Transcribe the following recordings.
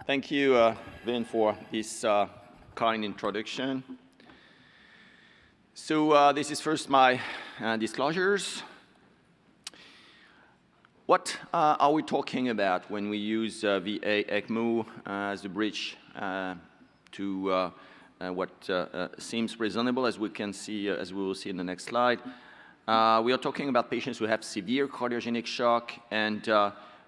Thank you, Vin, for this kind introduction. So this is first my disclosures. What are we talking about when we use VA ECMO as a bridge to what seems reasonable, as we can see, as we will see in the next slide? We are talking about patients who have severe cardiogenic shock, and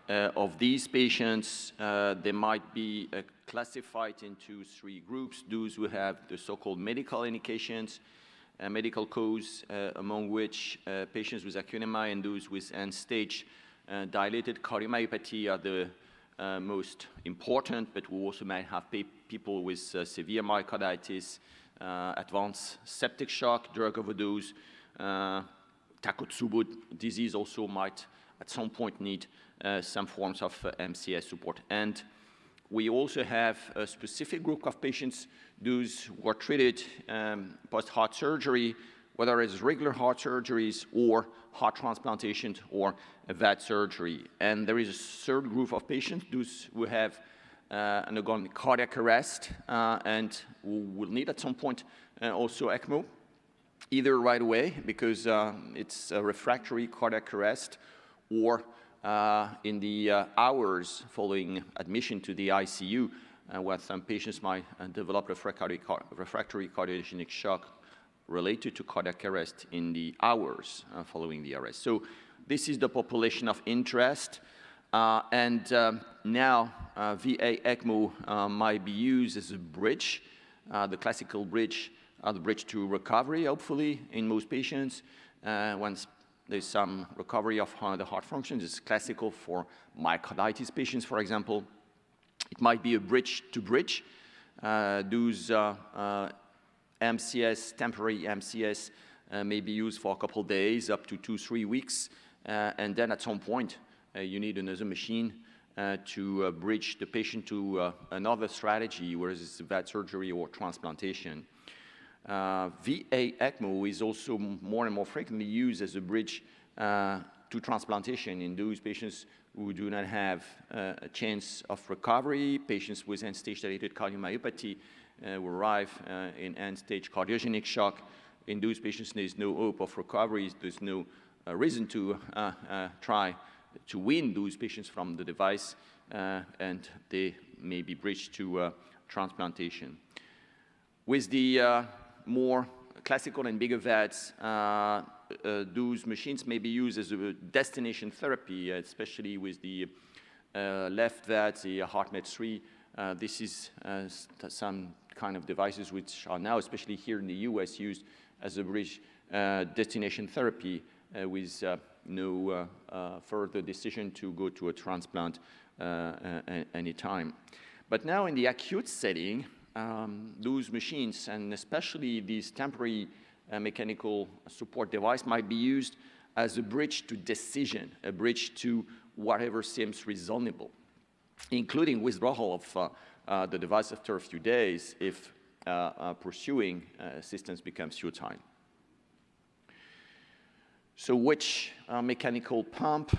of these patients, they might be classified into three groups: those who have the so-called medical indications, medical cause, among which patients with acute MI and those with end-stage dilated cardiomyopathy are the most important, but we also might have people with severe myocarditis, advanced septic shock, drug overdose, Takotsubo disease also might at some point need some forms of MCS support. And we also have a specific group of patients, those who are treated post-heart surgery, whether it's regular heart surgeries or heart transplantation or VAD surgery. And there is a third group of patients, those who have undergone cardiac arrest and who will need at some point also ECMO, either right away because it's a refractory cardiac arrest, or in the hours following admission to the ICU, where some patients might develop refractory cardiogenic shock related to cardiac arrest in the hours following the arrest. So this is the population of interest. And now VA ECMO might be used as a bridge, the classical bridge, the bridge to recovery, hopefully, in most patients. Once there's some recovery of the heart functions, it's classical for myocarditis patients, for example. It might be a bridge to bridge. Those MCS, temporary MCS, may be used for a couple of days, up to 2-3 weeks, and then at some point you need another machine to bridge the patient to another strategy, whether it's VAD surgery or transplantation. VA ECMO is also more and more frequently used as a bridge to transplantation in those patients who do not have a chance of recovery, patients with end-stage dilated cardiomyopathy who arrive in end-stage cardiogenic shock. In those patients, there's no hope of recovery. There's no reason to try to wean those patients from the device, and they may be bridged to transplantation. With the more classical and bigger VADs, those machines may be used as a destination therapy, especially with the left VAD, the HeartMate 3. This is some kind of devices which are now, especially here in the US, used as a bridge destination therapy with no further decision to go to a transplant anytime. But now in the acute setting, those machines, and especially these temporary mechanical support device, might be used as a bridge to decision, a bridge to whatever seems reasonable, including withdrawal of the device after a few days if pursuing assistance becomes futile. So which mechanical pump?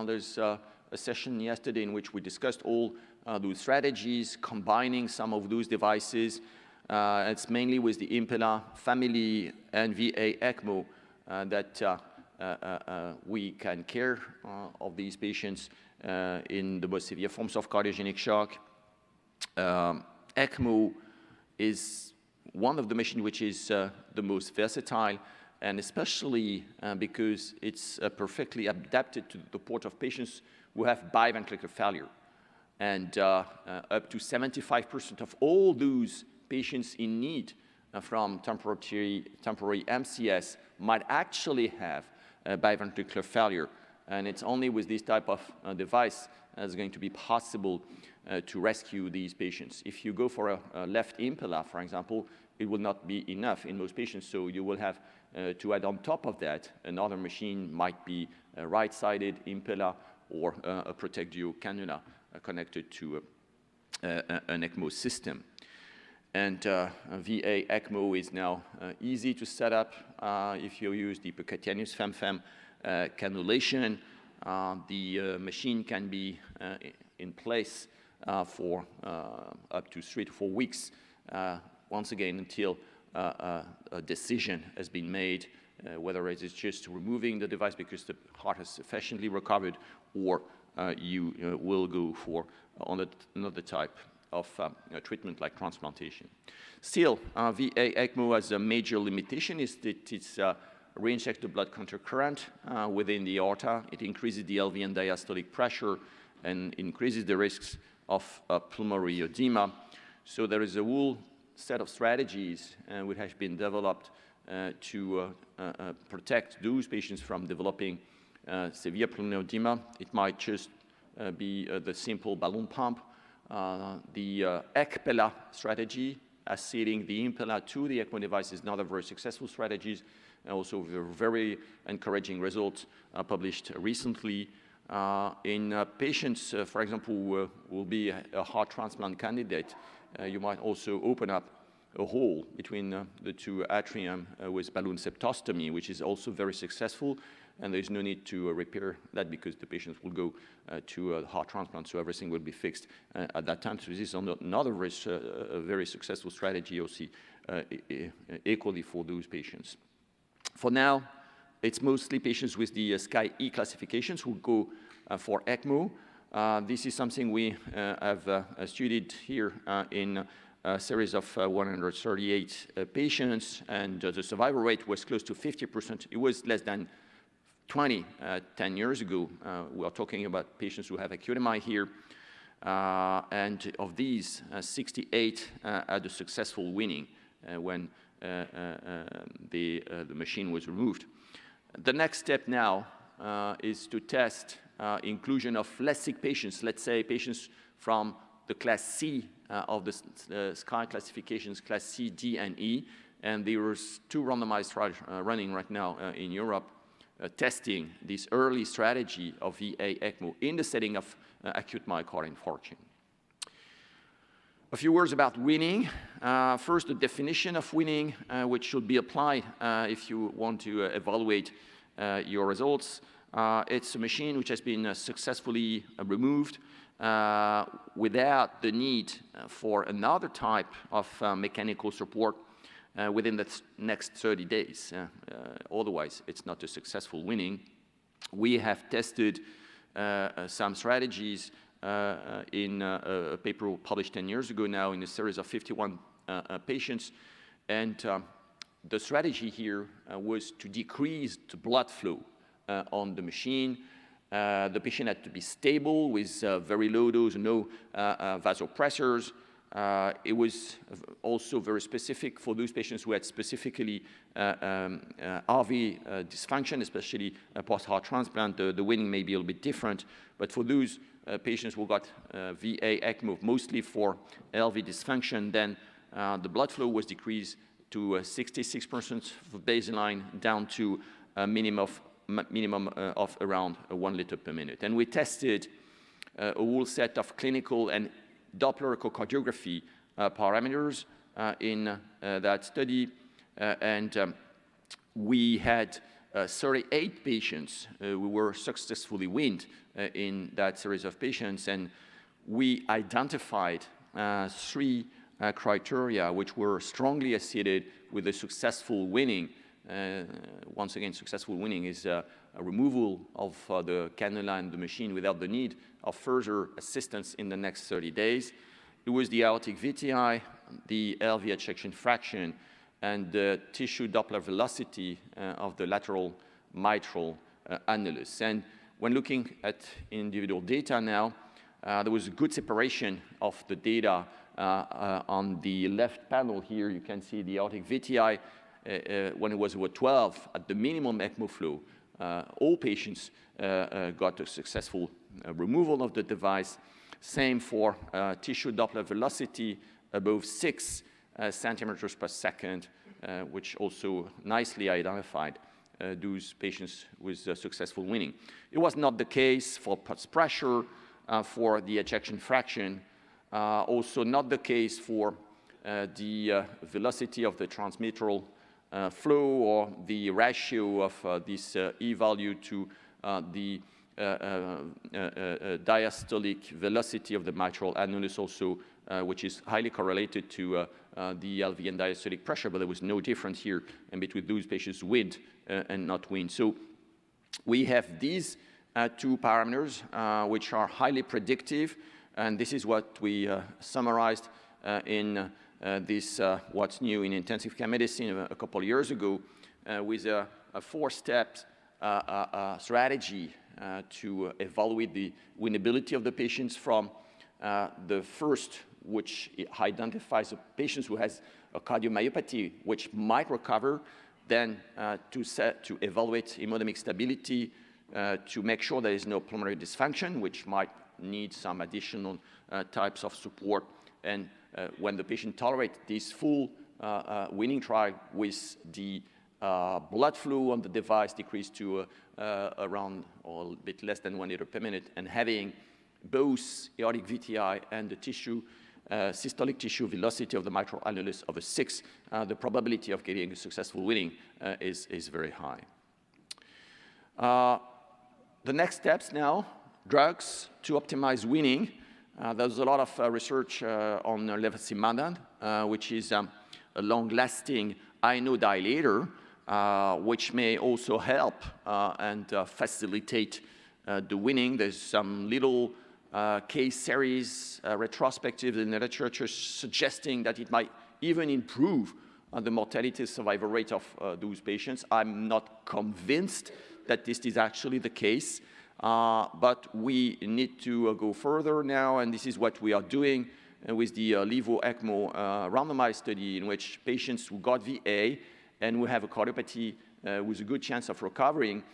There's a session yesterday in which we discussed all those strategies, combining some of those devices. It's mainly with the Impella family and VA ECMO that we can care of these patients in the most severe forms of cardiogenic shock. ECMO is one of the machines which is the most versatile, and especially because it's perfectly adapted to the support of patients who have biventricular failure. And up to 75% of all those patients in need from temporary MCS might actually have biventricular failure. And it's only with this type of device that it's going to be possible to rescue these patients. If you go for a left impella, for example, it will not be enough in most patients, so you will have to add on top of that another machine, might be a right-sided impella or a ProtectDuo cannula connected to an ECMO system. And VA ECMO is now easy to set up if you use the percutaneous fem-fem cannulation. The machine can be in place for up to 3 to 4 weeks, once again, until a decision has been made, whether it is just removing the device because the heart has sufficiently recovered, or you will go for another type of treatment like transplantation. Still, VA ECMO has a major limitation, is that it's reinjects the blood counter current within the aorta. It increases the LV and diastolic pressure and increases the risks of pulmonary edema. So there is a whole set of strategies which have been developed to protect those patients from developing severe pulmonary edema. It might just be the simple balloon pump. The ECPella strategy, sealing the impella to the ECMO device, is another very successful strategy. Also very encouraging results published recently in patients, for example, who will be a heart transplant candidate. You might also open up a hole between the two atrium with balloon septostomy, which is also very successful, and there's no need to repair that because the patients will go to a heart transplant, so everything will be fixed at that time. So this is another very successful strategy, also equally for those patients. For now, it's mostly patients with the SCI-E classifications who go for ECMO. This is something we have studied here in a series of 138 patients, and the survival rate was close to 50%. It was less than 20 10 years ago. We are talking about patients who have acute MI here, and of these, 68 had a successful weaning when the machine was removed. The next step now is to test inclusion of less sick patients, let's say patients from the class C of the SCI classifications, class C, D, and E. And there are 2 randomized trials running right now in Europe testing this early strategy of VA ECMO in the setting of acute myocardial infarction. A few words about weaning. First, the definition of weaning, which should be applied if you want to evaluate your results. It's a machine which has been successfully removed without the need for another type of mechanical support within the next 30 days. Otherwise, it's not a successful weaning. We have tested some strategies in a paper published 10 years ago now in a series of 51 patients. And the strategy here was to decrease the blood flow on the machine. The patient had to be stable with very low dose, no vasopressors. It was also very specific for those patients who had specifically RV dysfunction, especially post-heart transplant. The weaning may be a little bit different, but for those patients who got VA ECMO, mostly for LV dysfunction, then the blood flow was decreased to 66% for baseline, down to a minimum of around 1 liter per minute. And we tested a whole set of clinical and Doppler echocardiography parameters in that study, and we had 38 patients who were successfully weaned in that series of patients, and we identified 3 criteria which were strongly associated with a successful weaning. Once again, successful weaning is a removal of the cannula and the machine without the need of further assistance in the next 30 days. It was the aortic VTI, the LV ejection fraction, and the tissue Doppler velocity of the lateral mitral annulus. And when looking at individual data now, there was a good separation of the data. On the left panel here, you can see the aortic VTI when it was over 12 at the minimum ECMO flow. All patients got a successful removal of the device. Same for tissue Doppler velocity above 6 centimeters per second, which also nicely identified those patients with successful weaning. It was not the case for pulse pressure, for the ejection fraction, also not the case for the velocity of the transmitral flow or the ratio of this E value to the diastolic velocity of the mitral annulus also, which is highly correlated to the LV and diastolic pressure, but there was no difference here in between those patients with and not with. So we have these two parameters which are highly predictive, and this is what we summarized in this What's New in Intensive Care Medicine a couple of years ago with a four-step strategy to evaluate the winnability of the patients from the first, which identifies a patient who has a cardiomyopathy which might recover, then to evaluate hemodynamic stability, to make sure there is no pulmonary dysfunction, which might need some additional types of support. And when the patient tolerates this full winning trial with the blood flow on the device decreased to around or a bit less than 1 liter per minute, and having both aortic VTI and the tissue, systolic tissue velocity of the mitral annulus of a 6, the probability of getting a successful winning is very high. The next steps now, drugs to optimize winning. There's a lot of research on levosimendan, which is a long-lasting inodilator, which may also help and facilitate the winning. There's some little case series, retrospective in the literature suggesting that it might even improve the mortality survival rate of those patients. I'm not convinced that this is actually the case, but we need to go further now, and this is what we are doing with the Levo ECMO randomized study, in which patients who got VA and who have a cardiopathy with a good chance of recovering,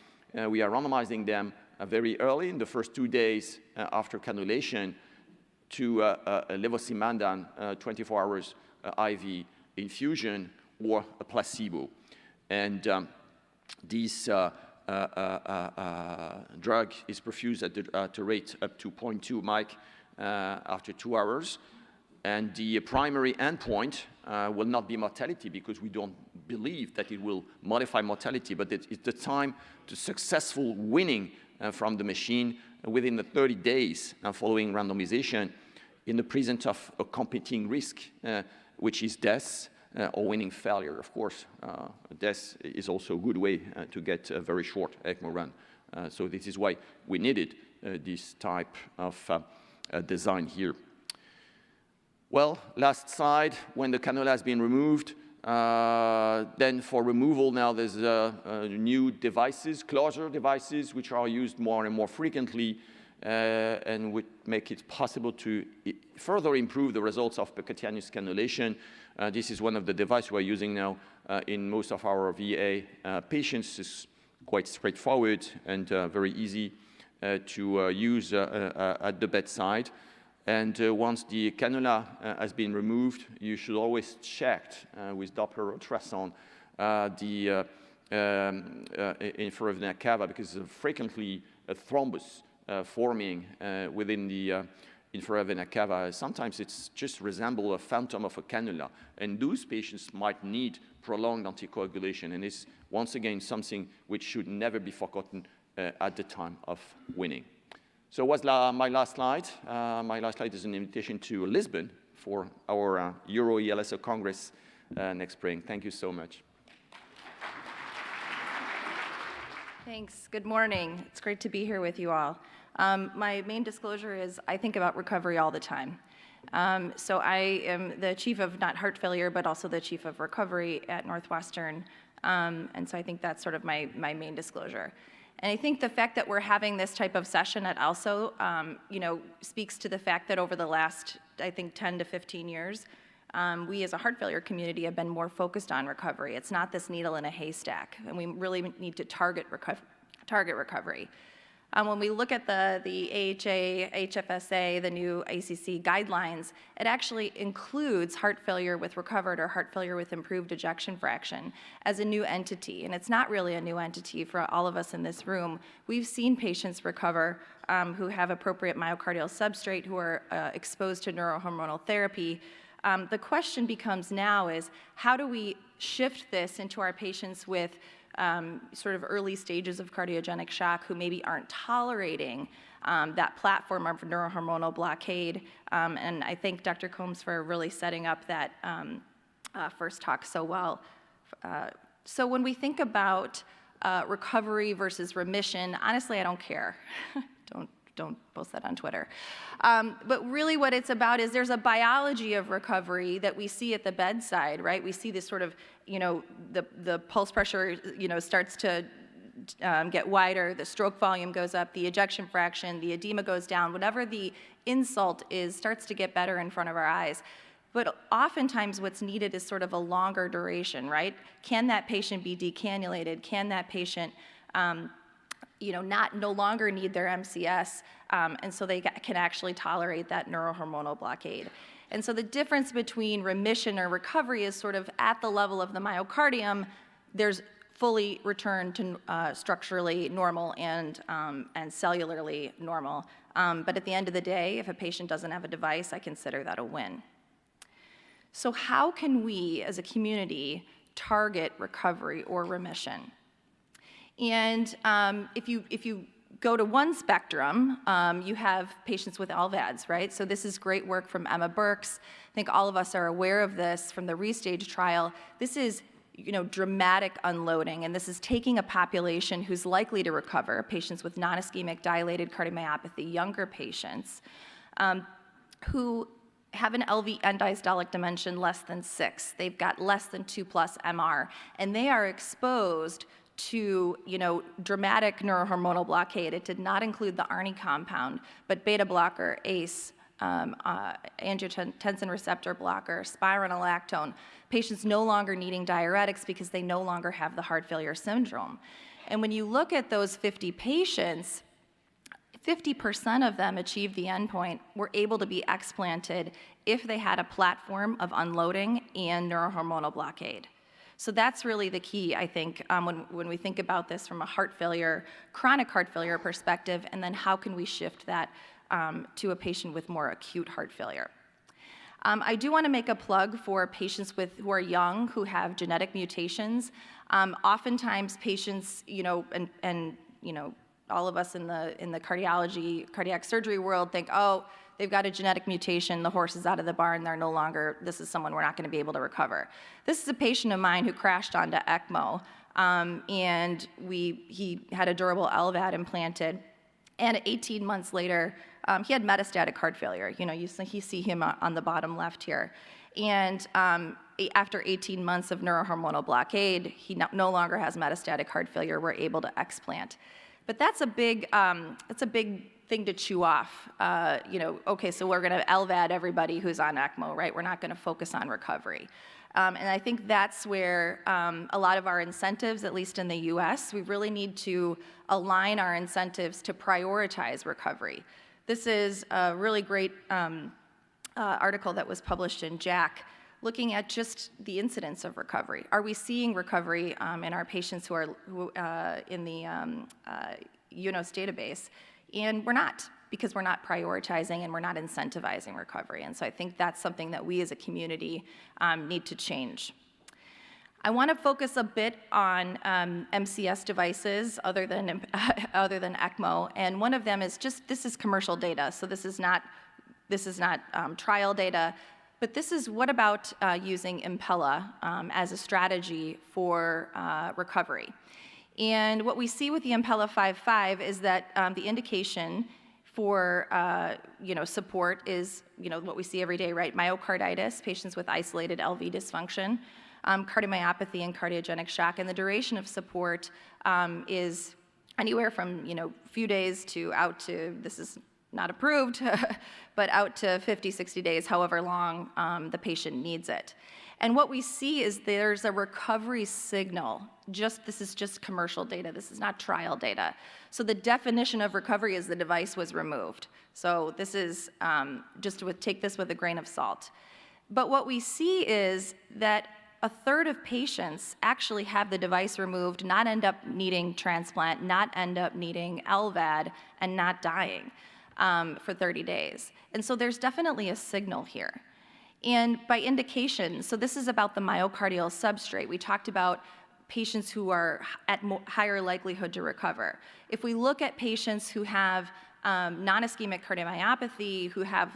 we are randomizing them very early in the first 2 days after cannulation to a levosimendan 24 hours IV infusion or a placebo. And this drug is perfused at a rate up to 0.2 mic after 2 hours. And the primary endpoint will not be mortality, because we don't believe that it will modify mortality, but it's the time to successful winning from the machine within the 30 days following randomization in the presence of a competing risk, which is death or winning failure. Of course, death is also a good way to get a very short ECMO run. So this is why we needed this type of design here. Well, last slide, when the cannula has been removed, then for removal now there's new devices, closure devices, which are used more and more frequently and would make it possible to further improve the results of percutaneous cannulation. This is one of the devices we're using now in most of our VA patients. It's quite straightforward and very easy to use at the bedside. And once the cannula has been removed, you should always check with Doppler ultrasound the infravena cava, because there's frequently a thrombus forming within the infravena cava. Sometimes it's just resemble a phantom of a cannula, and those patients might need prolonged anticoagulation, and it's once again something which should never be forgotten at the time of winning. So what's my last slide? My last slide is an invitation to Lisbon for our Euro ELSO Congress next spring. Thank you so much. Thanks. Good morning. It's great to be here with you all. My main disclosure is I think about recovery all the time. So I am the chief of not heart failure, but also the chief of recovery at Northwestern. And so I think that's sort of my main disclosure. And I think the fact that we're having this type of session at ELSO, speaks to the fact that over the last, I think, 10 to 15 years, we as a heart failure community have been more focused on recovery. It's not this needle in a haystack, and we really need to target recovery. When we look at the AHA, HFSA, the new ACC guidelines, it actually includes heart failure with recovered or heart failure with improved ejection fraction as a new entity. And it's not really a new entity for all of us in this room. We've seen patients recover who have appropriate myocardial substrate, who are exposed to neurohormonal therapy, The question becomes now is, how do we shift this into our patients with sort of early stages of cardiogenic shock who maybe aren't tolerating that platform of neurohormonal blockade? And I thank Dr. Combs for really setting up that first talk so well. So when we think about recovery versus remission, honestly, I don't care. Don't post that on Twitter. But really what it's about is there's a biology of recovery that we see at the bedside, right? We see this sort of, the pulse pressure, starts to get wider, the stroke volume goes up, the ejection fraction, the edema goes down, whatever the insult is starts to get better in front of our eyes. But oftentimes what's needed is sort of a longer duration, right? Can that patient be decannulated? Can that patient no longer need their MCS, and so they can actually tolerate that neurohormonal blockade. And so the difference between remission or recovery is sort of at the level of the myocardium, there's fully returned to structurally normal and cellularly normal. But at the end of the day, if a patient doesn't have a device, I consider that a win. So how can we, as a community, target recovery or remission? And if you go to one spectrum, you have patients with LVADs, right? So this is great work from Emma Burks. I think all of us are aware of this from the Restage trial. This is dramatic unloading, and this is taking a population who's likely to recover, patients with non-ischemic dilated cardiomyopathy, younger patients, who have an LV end-diastolic dimension less than 6. They've got less than 2+ MR, and they are exposed to dramatic neurohormonal blockade. It did not include the ARNI compound, but beta blocker, ACE, angiotensin receptor blocker, spironolactone, patients no longer needing diuretics because they no longer have the heart failure syndrome. And when you look at those 50 patients, 50% of them achieved the endpoint, were able to be explanted if they had a platform of unloading and neurohormonal blockade. So that's really the key, I think, when we think about this from a heart failure, chronic heart failure perspective, and then how can we shift that to a patient with more acute heart failure. I do want to make a plug for patients who are young, who have genetic mutations. Oftentimes patients, and all of us in the cardiac surgery world think, oh, they've got a genetic mutation, the horse is out of the barn, this is someone we're not going to be able to recover. This is a patient of mine who crashed onto ECMO, and he had a durable LVAD implanted, and 18 months later, he had metastatic heart failure. You see him on the bottom left here. And after 18 months of neurohormonal blockade, he no longer has metastatic heart failure. We're able to explant. But that's a big thing to chew off. Okay, so we're going to LVAD everybody who's on ECMO, right? We're not going to focus on recovery. And I think that's where a lot of our incentives, at least in the US, we really need to align our incentives to prioritize recovery. This is a really great article that was published in JACC looking at just the incidence of recovery. Are we seeing recovery in our patients who are in the UNOS database? And we're not, because we're not prioritizing and we're not incentivizing recovery. And so I think that's something that we as a community need to change. I want to focus a bit on MCS devices other than ECMO, and one of them is this is commercial data, so this is not trial data, but this is what about using Impella as a strategy for recovery. And what we see with the Impella 5.5 is that the indication for support is what we see every day, right? Myocarditis, patients with isolated LV dysfunction, cardiomyopathy and cardiogenic shock, and the duration of support is anywhere from few days to out to, this is not approved, but out to 50, 60 days, however long the patient needs it. And what we see is there's a recovery signal. This is just commercial data. This is not trial data. So the definition of recovery is the device was removed. So this is take this with a grain of salt. But what we see is that a third of patients actually have the device removed, not end up needing transplant, not end up needing LVAD, and not dying for 30 days. And so there's definitely a signal here. And by indication, so this is about the myocardial substrate. We talked about patients who are at higher likelihood to recover. If we look at patients who have non-ischemic cardiomyopathy, who have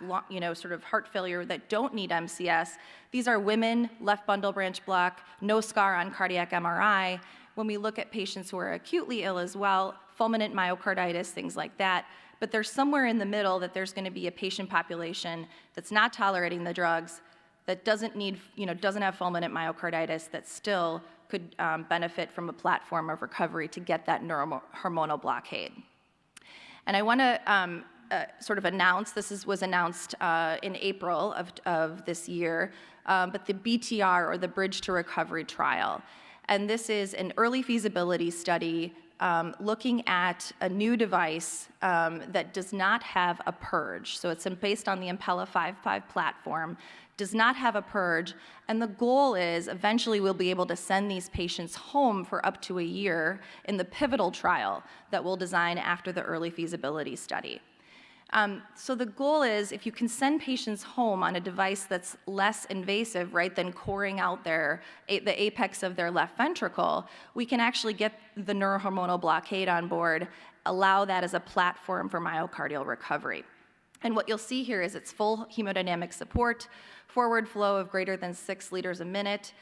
sort of heart failure that don't need MCS, these are women, left bundle branch block, no scar on cardiac MRI. When we look at patients who are acutely ill as well, fulminant myocarditis, things like that, but there's somewhere in the middle that there's going to be a patient population that's not tolerating the drugs, that doesn't have fulminant myocarditis, that still could benefit from a platform of recovery to get that neurohormonal blockade. And I want to sort of announce, was announced in April of this year, but the BTR, or the Bridge to Recovery trial. And this is an early feasibility study looking at a new device that does not have a purge. So it's based on the Impella 5.5 platform, does not have a purge, and the goal is eventually we'll be able to send these patients home for up to a year in the pivotal trial that we'll design after the early feasibility study. So the goal is, if you can send patients home on a device that's less invasive, right, than coring out the apex of their left ventricle, we can actually get the neurohormonal blockade on board, allow that as a platform for myocardial recovery. And what you'll see here is its full hemodynamic support, forward flow of greater than 6 liters a minute.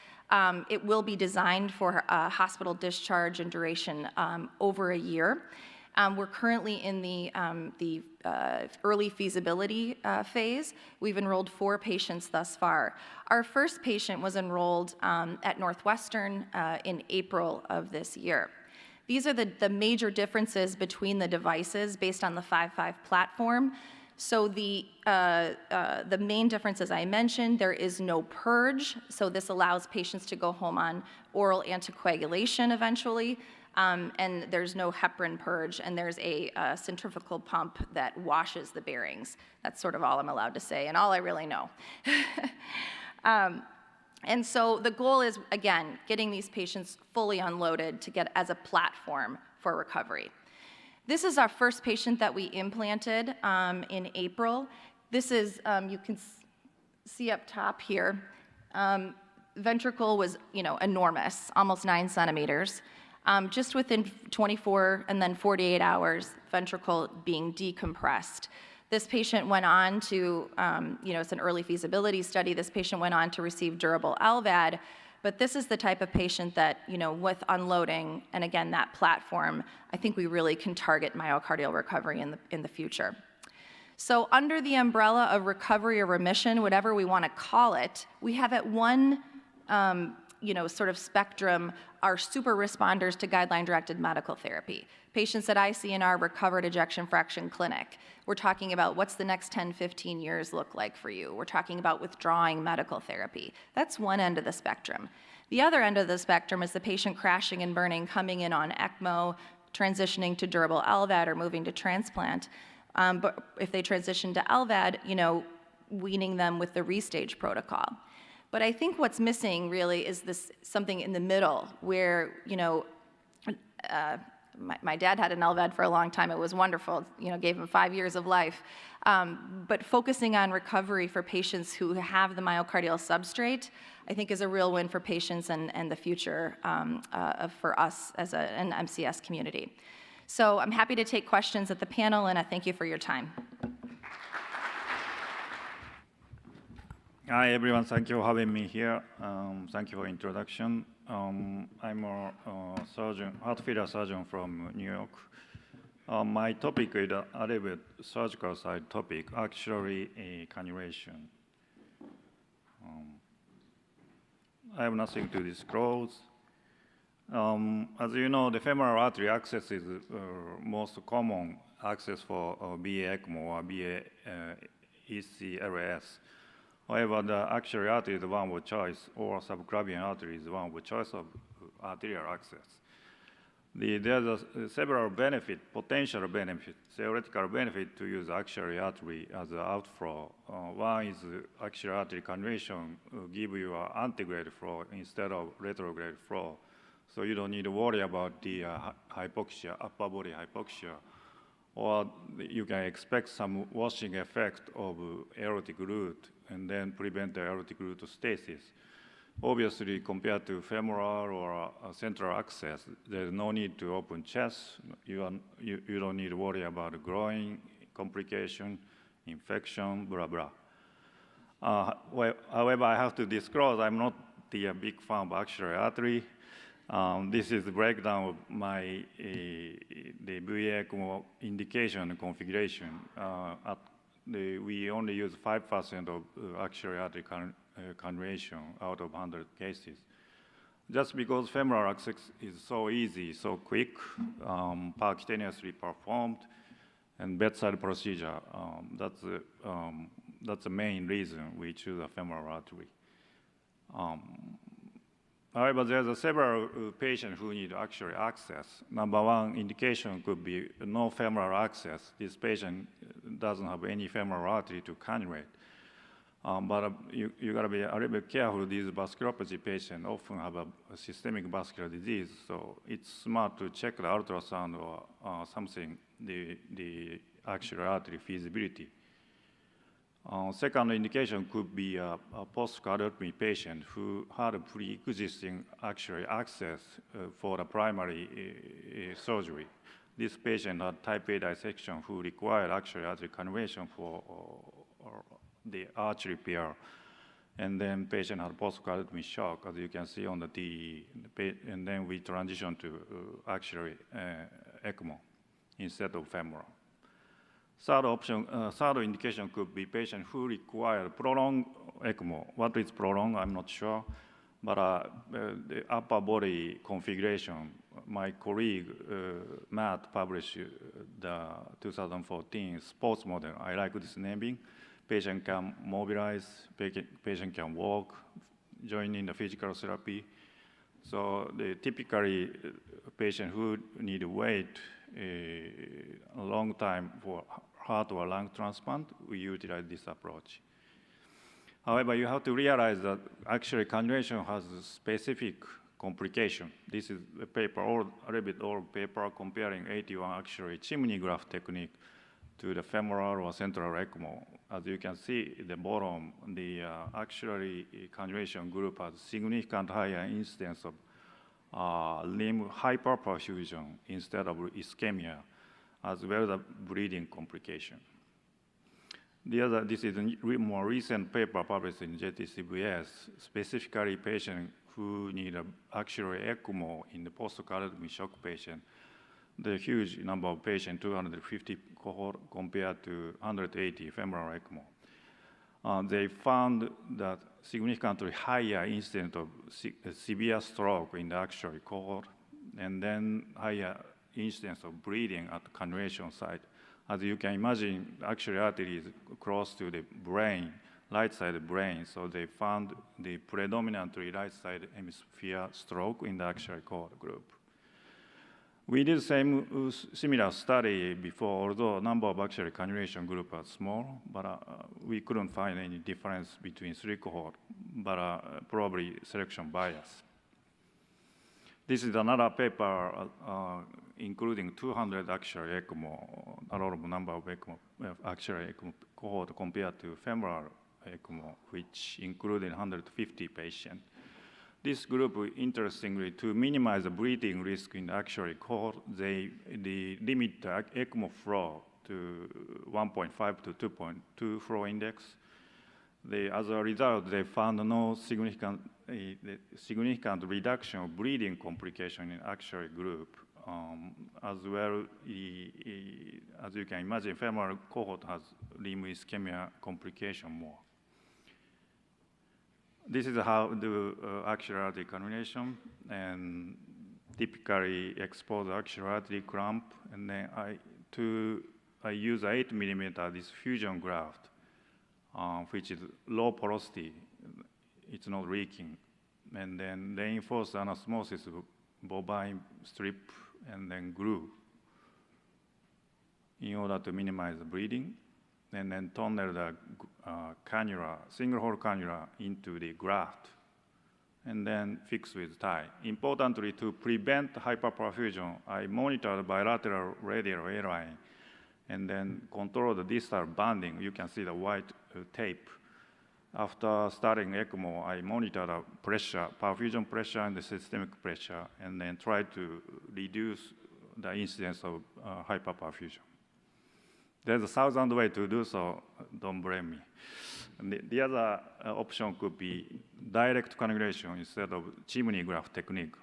It will be designed for hospital discharge and duration over a year. We're currently in the early feasibility phase. We've enrolled 4 patients thus far. Our first patient was enrolled at Northwestern in April of this year. These are the major differences between the devices based on the 5.5 platform. So the main difference, as I mentioned, there is no purge. So this allows patients to go home on oral anticoagulation eventually. And there's no heparin purge, and there's a centrifugal pump that washes the bearings. That's sort of all I'm allowed to say, and all I really know. And so the goal is, again, getting these patients fully unloaded to get as a platform for recovery. This is our first patient that we implanted in April. This is, you can see up top here, ventricle was, enormous, almost 9 centimeters. Just within 24 and then 48 hours, ventricle being decompressed. This patient went on to, it's an early feasibility study, this patient went on to receive durable LVAD, but this is the type of patient that, with unloading, and again, that platform, I think we really can target myocardial recovery in the future. So under the umbrella of recovery or remission, whatever we want to call it, we have at one sort of spectrum are super responders to guideline-directed medical therapy. Patients that I see in our recovered ejection fraction clinic. We're talking about what's the next 10, 15 years look like for you. We're talking about withdrawing medical therapy. That's one end of the spectrum. The other end of the spectrum is the patient crashing and burning, coming in on ECMO, transitioning to durable LVAD or moving to transplant. But if they transition to LVAD, weaning them with the restage protocol. But I think what's missing really is this something in the middle where, my dad had an LVAD for a long time. It was wonderful, gave him 5 years of life. But focusing on recovery for patients who have the myocardial substrate, I think is a real win for patients and the future for us as an MCS community. So I'm happy to take questions at the panel, and I thank you for your time. Hi, everyone. Thank you for having me here. Thank you for introduction. I'm a surgeon, heart failure surgeon from New York. My topic is a little bit surgical side topic, actually a cannulation. I have nothing to disclose. As you know, the femoral artery access is most common access for BA ECMO or BA ECLS. However, the actual artery is one of choice, or subclavian artery is one of choice of arterial access. There's several benefits, potential benefits, theoretical benefit to use axillary artery as an outflow. One is axillary artery cannulation give you an antegrade flow instead of retrograde flow. So you don't need to worry about the hypoxia, upper body hypoxia. Or you can expect some washing effect of aortic root and then prevent the aortic root stasis. Obviously, compared to femoral or central access, there's no need to open chest. You don't need to worry about growing complication, infection, blah, blah. However, I have to disclose I'm not the big fan of axillary artery. This is the breakdown of my the VA ECMO indication and configuration. We only use 5% of axillary artery cannulation out of 100 cases. Just because femoral access is so easy, so quick, percutaneously performed, and bedside procedure, that's the main reason we choose a femoral artery. However, there's several patients who need axillary access. Number one indication could be no femoral access. This patient doesn't have any femoral artery to cannulate. But you gotta be a little bit careful. These vasculopathy patients often have a systemic vascular disease, so it's smart to check the ultrasound or something, the axillary artery feasibility. Second indication could be a post-cardiectomy patient who had a pre-existing axillary access for the primary surgery. This patient had type A dissection who required axillary artery cannulation for the arch repair. And then patient had post-cardiectomy shock, as you can see on the TE. And then we transitioned to axillary ECMO instead of femoral. Third indication could be patient who require prolonged ECMO. What is prolonged, I'm not sure. But the upper body configuration, my colleague Matt published the 2014 sports model. I like this naming. Patient can mobilize, patient can walk, join in the physical therapy. So typically, patient who need to wait a long time for heart or lung transplant, we utilize this approach. However, you have to realize that actually cannulation has a specific complication. This is a paper, a little bit old paper comparing 81 axillary chimney graft technique to the femoral or central ECMO. As you can see at the bottom, the axillary cannulation group has significant higher incidence of limb hyperperfusion instead of ischemia, as well as bleeding complication. This is a more recent paper published in JTCVS, specifically patients who need an axillary ECMO in the post-cardiectomy shock patient. The huge number of patients, 250 cohort compared to 180 femoral ECMO. They found that significantly higher incidence of severe stroke in the axillary cohort, and then higher incidence of bleeding at the cannulation site. As you can imagine, axillary artery is close to the brain, right side of the brain, so they found the predominantly right side hemisphere stroke in the axillary cohort group. We did similar study before, although number of axillary cannulation group are small, but we couldn't find any difference between three cohorts, but probably selection bias. This is another paper including 200 axillary ECMO, a lot of number of axillary ECMO cohort compared to femoral ECMO, which included 150 patients. This group, interestingly, to minimize the bleeding risk in the axillary cohort, they limit the ECMO flow to 1.5 to 2.2 flow index. As a result, they found no significant reduction of bleeding complication in axillary group. As well, as you can imagine, femoral cohort has limb ischemia complication more. This is how the axillary artery cannulation, and typically expose axillary artery clamp, and then I use 8 millimeter this fusion graft, which is low porosity, it's not leaking, and then reinforce anastomosis of bovine strip and then glue in order to minimize the bleeding, and then tunnel the cannula, single-hole cannula into the graft, and then fix with tie. Importantly, to prevent hyperperfusion, I monitor the bilateral radial A-line and then control the distal banding. You can see the white tape. After starting ECMO, I monitor the pressure, perfusion pressure and the systemic pressure, and then try to reduce the incidence of hyperperfusion. There's 1,000 ways to do so, don't blame me. And the other option could be direct cannulation instead of chimney graft technique.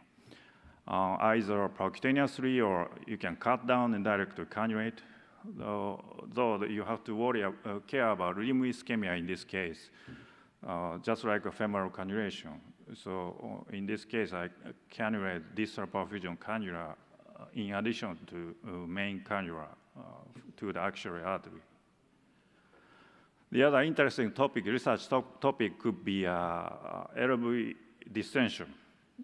Either percutaneously or you can cut down and directly cannulate, though you have to care about limb ischemia in this case, just like a femoral cannulation. So in this case, I cannulate distal perfusion cannula in addition to main cannula to the axillary artery. The other interesting topic, research topic, could be LV distension.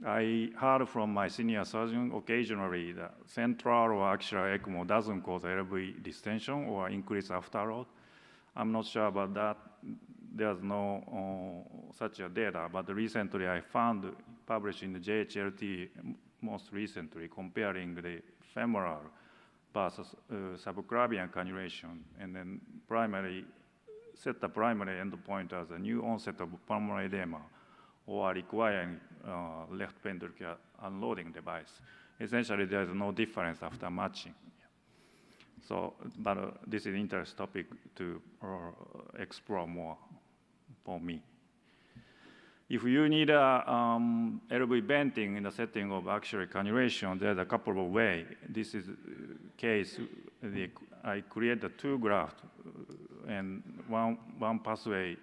I heard from my senior surgeon occasionally that central or axillary ECMO doesn't cause LV distension or increase afterload. I'm not sure about that. There's no such a data, but recently I found, published in the JHLT most recently, comparing the femoral versus subclavian cannulation, and then set the primary endpoint as a new onset of pulmonary edema or requiring left ventricular unloading device. Essentially, there's no difference after matching. So, but this is an interesting topic to explore more for me. If you need LV venting in the setting of axillary cannulation, there's a couple of ways. This is case, I created two grafts, and one pathway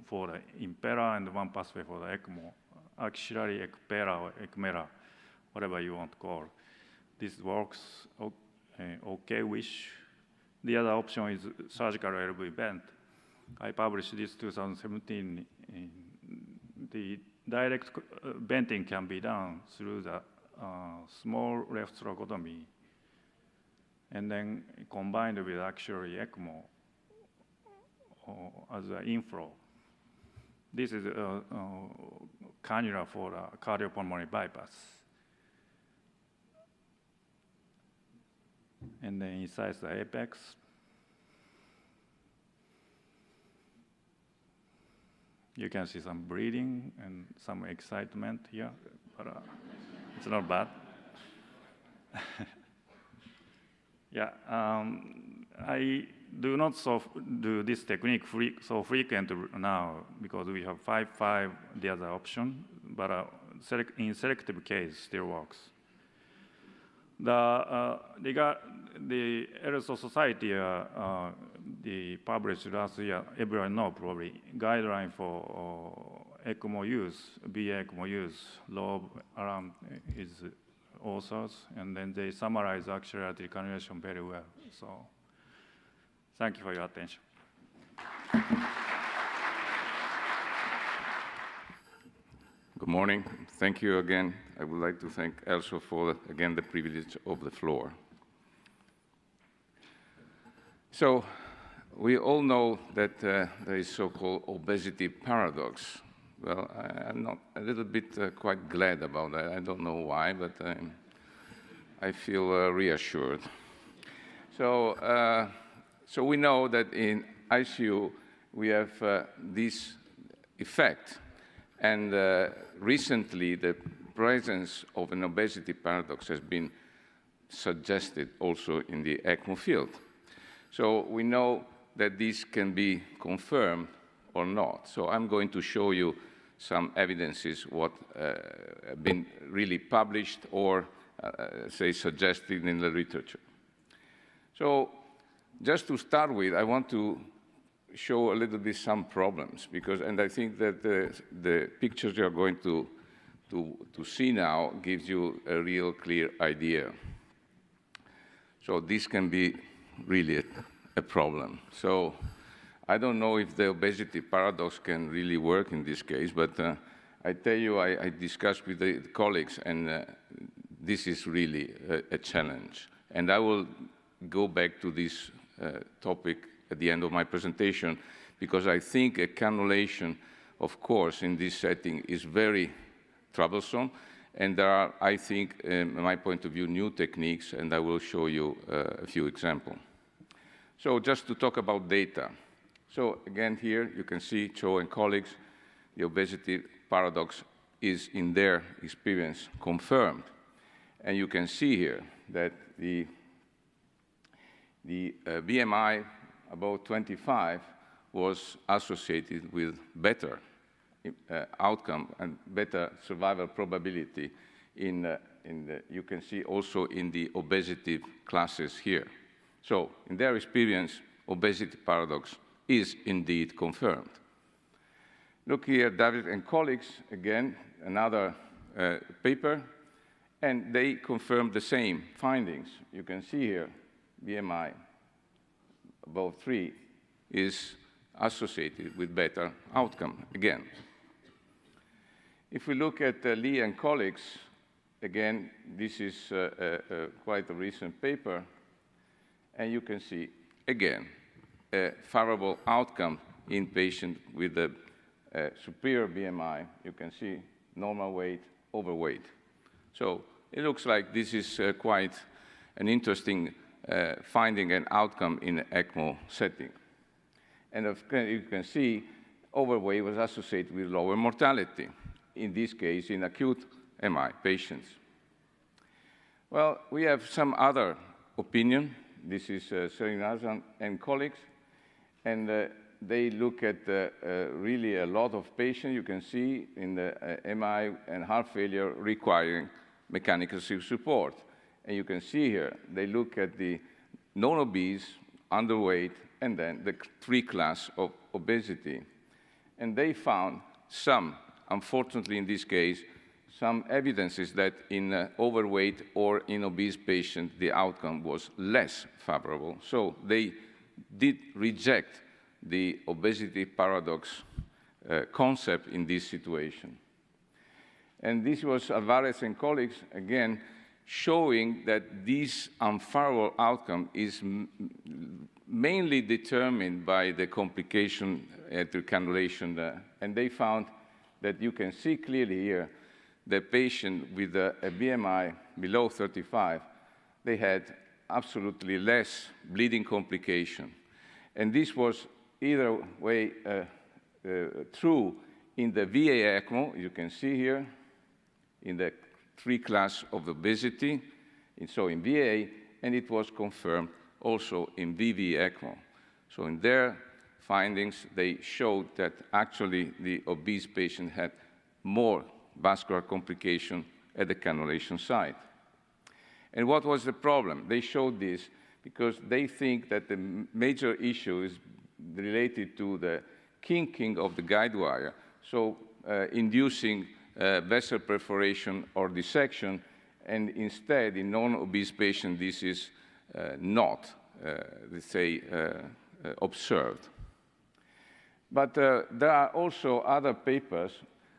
for the impeller and one pathway for the ECMO, axillary ECPERA or ECMERA, whatever you want to call. This works okay-ish. The other option is surgical LV vent. I published this 2017. The direct venting can be done through the small left thoracotomy and then combined with axillary ECMO as an inflow. This is a cannula for the cardiopulmonary bypass. And then inside the apex. You can see some bleeding and some excitement here, but it's not bad. Yeah, I do not do this technique so frequently now because we have 5-5, the other option, but in selective case, still works. The LSO Society they published last year, everyone knows probably, guideline for ECMO use, BA ECMO use, lobe around is authors, and then they summarize axillary artery cannulation very well. So thank you for your attention. Good morning. Thank you again. I would like to thank Elso for, again, the privilege of the floor. So we all know that there is so-called obesity paradox. Well, I'm not a little bit quite glad about that. I don't know why, but I feel reassured. So, so we know that in ICU we have this effect. And recently, the presence of an obesity paradox has been suggested also in the ECMO field. So we know that this can be confirmed or not. So I'm going to show you some evidences what have been really published or, say, suggested in the literature. So just to start with, I want to show a little bit some problems, because, and I think that the pictures you're going to see now gives you a real clear idea. So this can be really a problem. So I don't know if the obesity paradox can really work in this case, but I tell you, I discussed with the colleagues, and this is really a challenge. And I will go back to this topic at the end of my presentation, because I think a cannulation, of course, in this setting is very troublesome, and there are, I think, in my point of view, new techniques, and I will show you a few examples. So just to talk about data. So again, here you can see Cho and colleagues, the obesity paradox is, in their experience, confirmed. And you can see here that the BMI above 25 was associated with better outcome and better survival probability you can see also in the obesity classes here. So in their experience, obesity paradox is indeed confirmed. Look here, David and colleagues, again, another paper, and they confirmed the same findings. You can see here, BMI above 3 is associated with better outcome, again. If we look at Lee and colleagues, again, this is quite a recent paper, and you can see, again, a favorable outcome in patients with a superior BMI. You can see normal weight, overweight. So it looks like this is quite an interesting finding and outcome in an ECMO setting. And you can see overweight was associated with lower mortality, in this case in acute MI patients. Well, we have some other opinion. This is Srinivasan and colleagues, and they look at really a lot of patients you can see in the MI and heart failure requiring mechanical support. And you can see here, they look at the non-obese, underweight, and then the 3 class of obesity. And they found some, unfortunately in this case, some evidences that in overweight or in obese patients, the outcome was less favorable. So they did reject the obesity paradox concept in this situation. And this was Alvarez and colleagues, again, showing that this unfavorable outcome is mainly determined by the complication at the cannulation. And they found that you can see clearly here the patient with a BMI below 35, they had absolutely less bleeding complication. And this was either way true in the VA ECMO, you can see here, in the 3 class of obesity, and so in VA, and it was confirmed also in VV ECMO. So in their findings, they showed that actually the obese patient had more vascular complication at the cannulation site. And what was the problem? They showed this because they think that the major issue is related to the kinking of the guide wire, so inducing vessel perforation or dissection, and instead, in non-obese patients, this is not, let's say, observed. But there are also other papers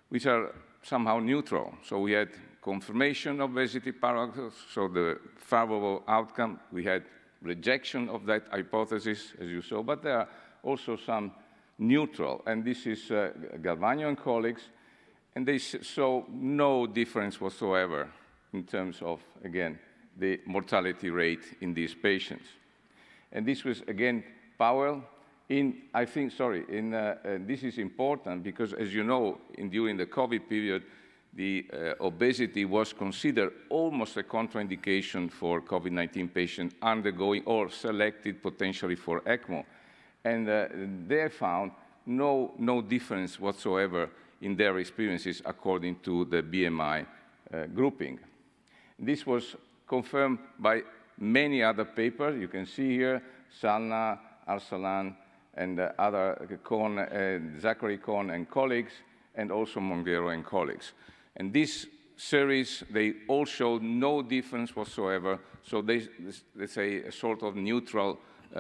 which are somehow neutral. So we had confirmation of obesity paradox, so the favorable outcome. We had rejection of that hypothesis, as you saw, but there are also some neutral, and this is Galvano and colleagues, and they saw no difference whatsoever in terms of, again, the mortality rate in these patients. And this was, again, Powell this is important because, as you know, during the COVID period, the obesity was considered almost a contraindication for COVID-19 patients undergoing or selected potentially for ECMO. And they found no difference whatsoever in their experiences according to the BMI grouping. This was confirmed by many other papers. You can see here, Salna, Arsalan, and other Zachary Cohn and colleagues, and also Monguero and colleagues. And this series, they all showed no difference whatsoever, so they say a sort of neutral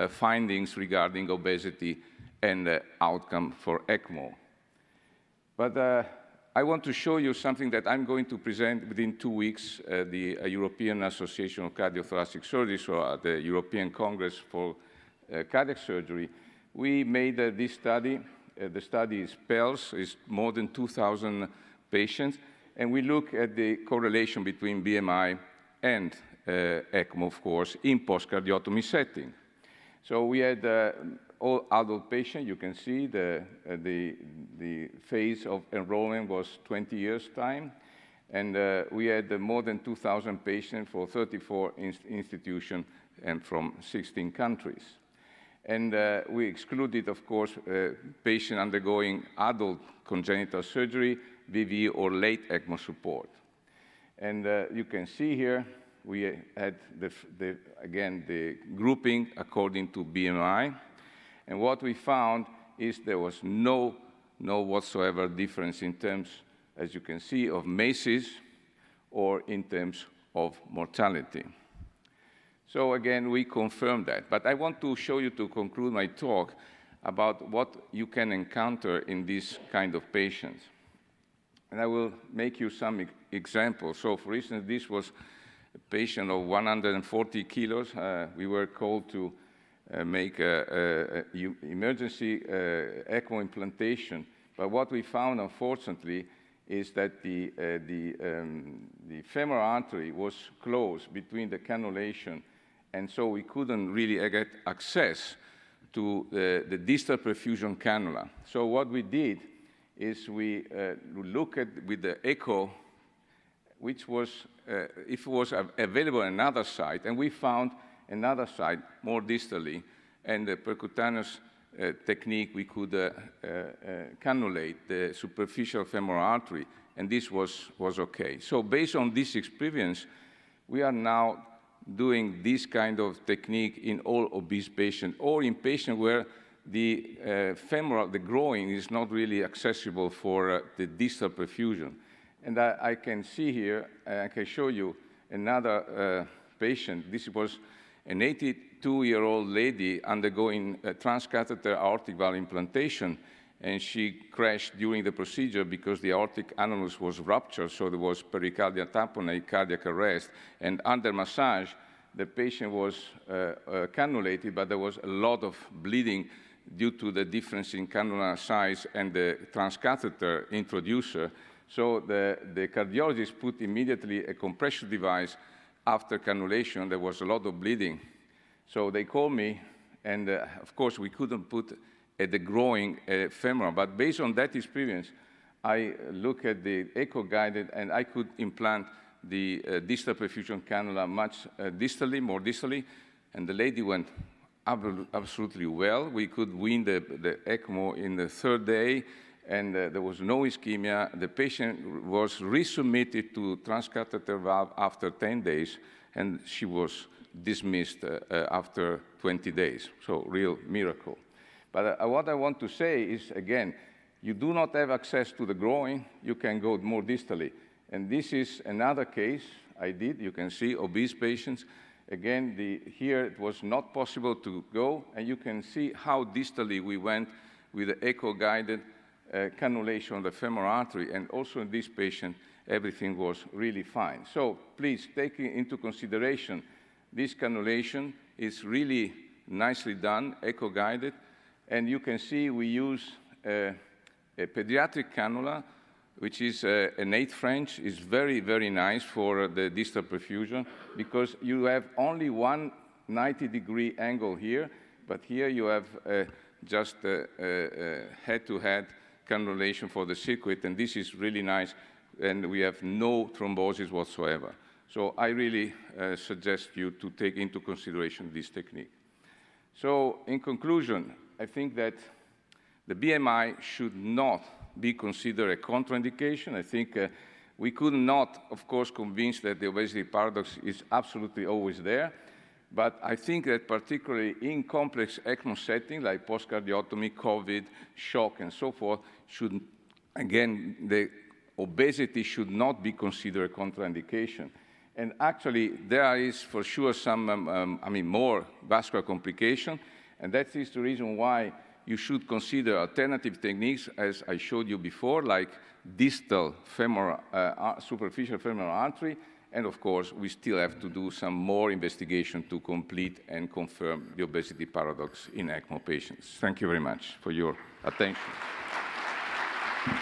findings regarding obesity and outcome for ECMO. But I want to show you something that I'm going to present within 2 weeks at the European Association of Cardiothoracic Surgery, so at the European Congress for Cardiac Surgery. We made this study. The study is PELS, it's more than 2,000 patients, and we look at the correlation between BMI and ECMO, of course, in post-cardiotomy setting. So we had all adult patients. You can see the phase of enrollment was 20 years time. And we had more than 2,000 patients for 34 institutions and from 16 countries. And we excluded, of course, patients undergoing adult congenital surgery, VV, or late ECMO support. And you can see here, we had, again, the grouping according to BMI. And what we found is there was no whatsoever difference in terms, as you can see, of MACEs or in terms of mortality. So again, we confirm that. But I want to show you, to conclude my talk, about what you can encounter in this kind of patients. And I will make you some examples. So for instance, this was a patient of 140 kilos. We were called to make an emergency ECMO implantation. But what we found, unfortunately, is that the femoral artery was closed between the cannulation, and so we couldn't really get access to the distal perfusion cannula. So what we did is we looked at with the echo, which was, if it was available on another site, and we found another site more distally, and the percutaneous technique, we could cannulate the superficial femoral artery, and this was okay. So based on this experience, we are now doing this kind of technique in all obese patients, or in patients where the femoral, the groin, is not really accessible for the distal perfusion. And I can see here, I can show you another patient. This was an 82-year-old lady undergoing a transcatheter aortic valve implantation, and she crashed during the procedure because the aortic annulus was ruptured, so there was pericardial tamponade, cardiac arrest, and under massage, the patient was cannulated, but there was a lot of bleeding due to the difference in cannula size and the transcatheter introducer. So the cardiologist put immediately a compression device after cannulation. There was a lot of bleeding. So they called me, and of course, we couldn't put at the growing femoral. But based on that experience, I look at the echo-guided, and I could implant the distal perfusion cannula much distally, more distally, and the lady went absolutely well. We could wean the ECMO in the third day, and there was no ischemia. The patient was resubmitted to transcatheter valve after 10 days, and she was dismissed after 20 days. So real miracle. But what I want to say is, again, you do not have access to the groin, you can go more distally. And this is another case I did. You can see obese patients. Again, here it was not possible to go, and you can see how distally we went with the echo-guided cannulation of the femoral artery. And also in this patient, everything was really fine. So please take into consideration this cannulation is really nicely done, echo-guided. And you can see we use a pediatric cannula, which is an 8 French. It's very, very nice for the distal perfusion because you have only one 90-degree angle here, but here you have just a head-to-head cannulation for the circuit, and this is really nice, and we have no thrombosis whatsoever. So I really suggest you to take into consideration this technique. So in conclusion, I think that the BMI should not be considered a contraindication. I think we could not, of course, convince that the obesity paradox is absolutely always there. But I think that particularly in complex ECMO settings like post-cardiotomy, COVID, shock, and so forth, again, the obesity should not be considered a contraindication. And actually, there is for sure some, more vascular complication, and that is the reason why you should consider alternative techniques, as I showed you before, like distal femoral, superficial femoral artery, and of course, we still have to do some more investigation to complete and confirm the obesity paradox in ECMO patients. Thank you very much for your attention. Thank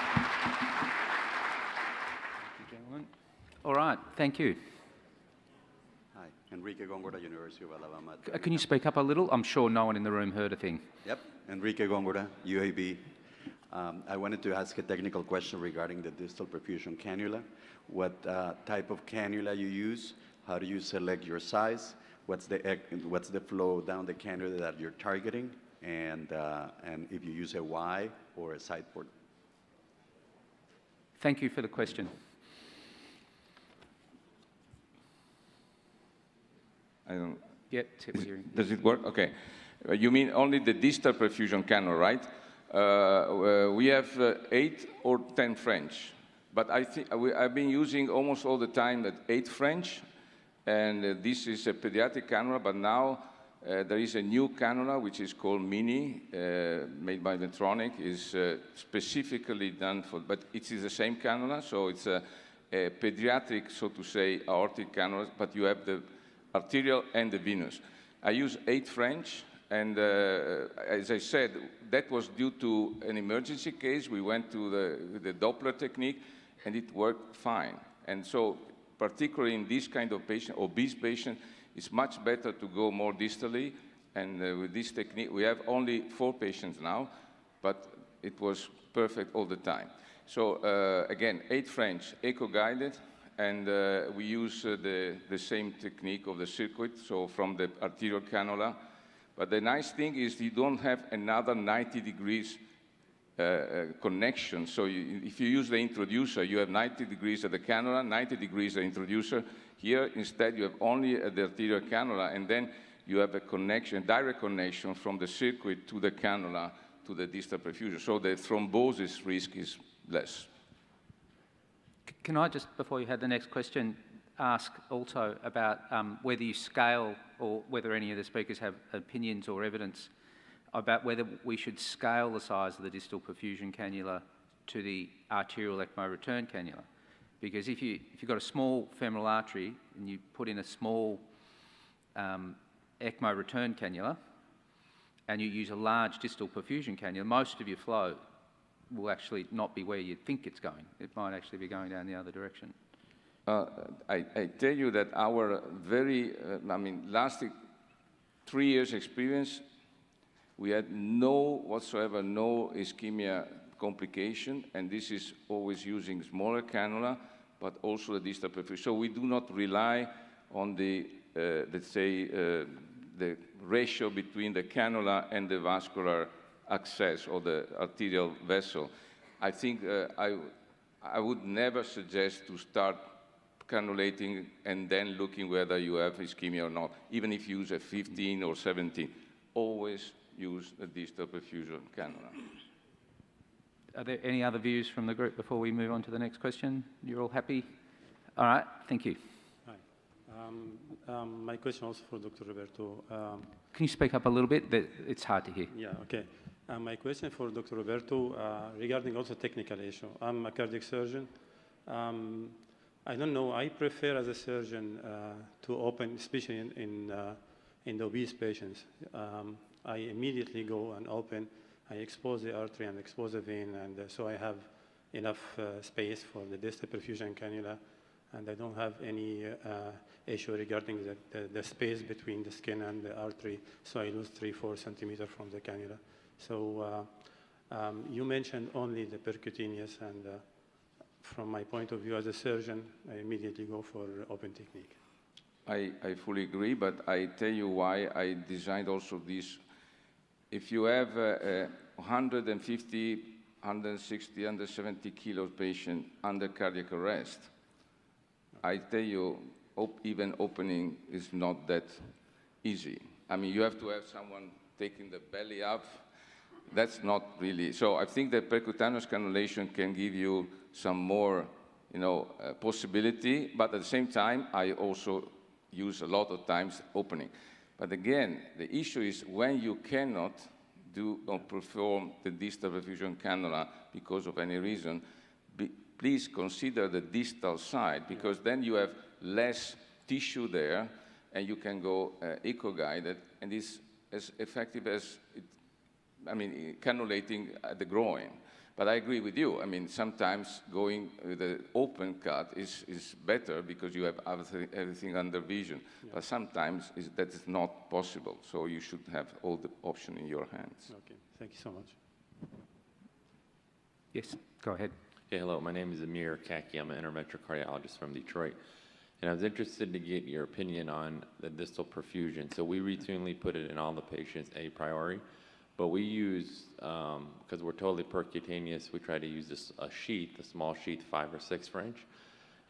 you, gentlemen. All right, thank you. Hi. Enrique Góngora, University of Alabama. Can you speak up a little? I'm sure no one in the room heard a thing. Yep, Enrique Góngora, UAB. I wanted to ask a technical question regarding the distal perfusion cannula. What type of cannula you use? How do you select your size? What's the flow down the cannula that you're targeting? And if you use a Y or a side port? Thank you for the question. I don't. Yeah, we're hearing. Does it work? Okay. You mean only the distal perfusion cannula, right? We have 8 or 10 French, but I think I've been using almost all the time that 8 French, and this is a pediatric cannula, but now there is a new cannula which is called Mini, made by Medtronic, is specifically done for, but it is the same cannula, so it's a pediatric, so to say, aortic cannula, but you have the arterial and the venous. I use 8 French, and as I said, that was due to an emergency case. We went to the Doppler technique, and it worked fine. And so, particularly in this kind of patient, obese patient, it's much better to go more distally. And with this technique, we have only 4 patients now, but it was perfect all the time. So again, 8 French, echo-guided, and we use the same technique of the circuit, so from the arterial cannula. But the nice thing is you don't have another 90 degrees connection. So if you use the introducer, you have 90 degrees at the cannula, 90 degrees at the introducer. Here, instead, you have only the arterial cannula, and then you have a connection, direct connection from the circuit to the cannula to the distal perfusion. So the thrombosis risk is less. Can I just, before you had the next question, ask also about whether you scale or whether any of the speakers have opinions or evidence about whether we should scale the size of the distal perfusion cannula to the arterial ECMO return cannula. Because if you've got a small femoral artery and you put in a small ECMO return cannula and you use a large distal perfusion cannula, most of your flow will actually not be where you think it's going. It might actually be going down the other direction. I tell you that our very, lasting 3 years experience, we had no ischemia complication, and this is always using smaller cannula, but also the distal perfusion. So we do not rely on the, let's say, the ratio between the cannula and the vascular access or the arterial vessel. I think I would never suggest to start cannulating and then looking whether you have ischemia or not, even if you use a 15 or 17. Always use a distal perfusion cannula. Are there any other views from the group before we move on to the next question? You're all happy? All right, thank you. Hi. My question also for Dr. Roberto. Can you speak up a little bit? It's hard to hear. Yeah, okay. My question for Dr. Roberto regarding also technical issue. I'm a cardiac surgeon. I don't know, I prefer as a surgeon to open, especially in the obese patients. I immediately go and open, I expose the artery and expose the vein, and so I have enough space for the distal perfusion cannula, and I don't have any issue regarding the space between the skin and the artery, so I lose 3-4 centimeters from the cannula. So you mentioned only the percutaneous, and from my point of view as a surgeon, I immediately go for open technique. I fully agree, but I tell you why I designed also this. If you have a 150, 160, 170 kilos patient under cardiac arrest, I tell you, even opening is not that easy. I mean, you have to have someone taking the belly up. That's not really. So I think that percutaneous cannulation can give you some more, possibility, but at the same time, I also use a lot of times opening. But again, the issue is when you cannot do or perform the distal perfusion cannula because of any reason, please consider the distal side, because then you have less tissue there, and you can go echo-guided, and it's as effective as, cannulating at the groin. But I agree with you. I mean, sometimes going with the open cut is better because you have everything under vision. Yeah. But sometimes that is not possible. So you should have all the options in your hands. Okay, thank you so much. Yes, go ahead. Hey, hello. My name is Amir Kaki. I'm an interventional cardiologist from Detroit. And I was interested to get your opinion on the distal perfusion. So we routinely put it in all the patients a priori, but we use, because we're totally percutaneous, we try to use a sheath, a small sheath, 5 or 6 French.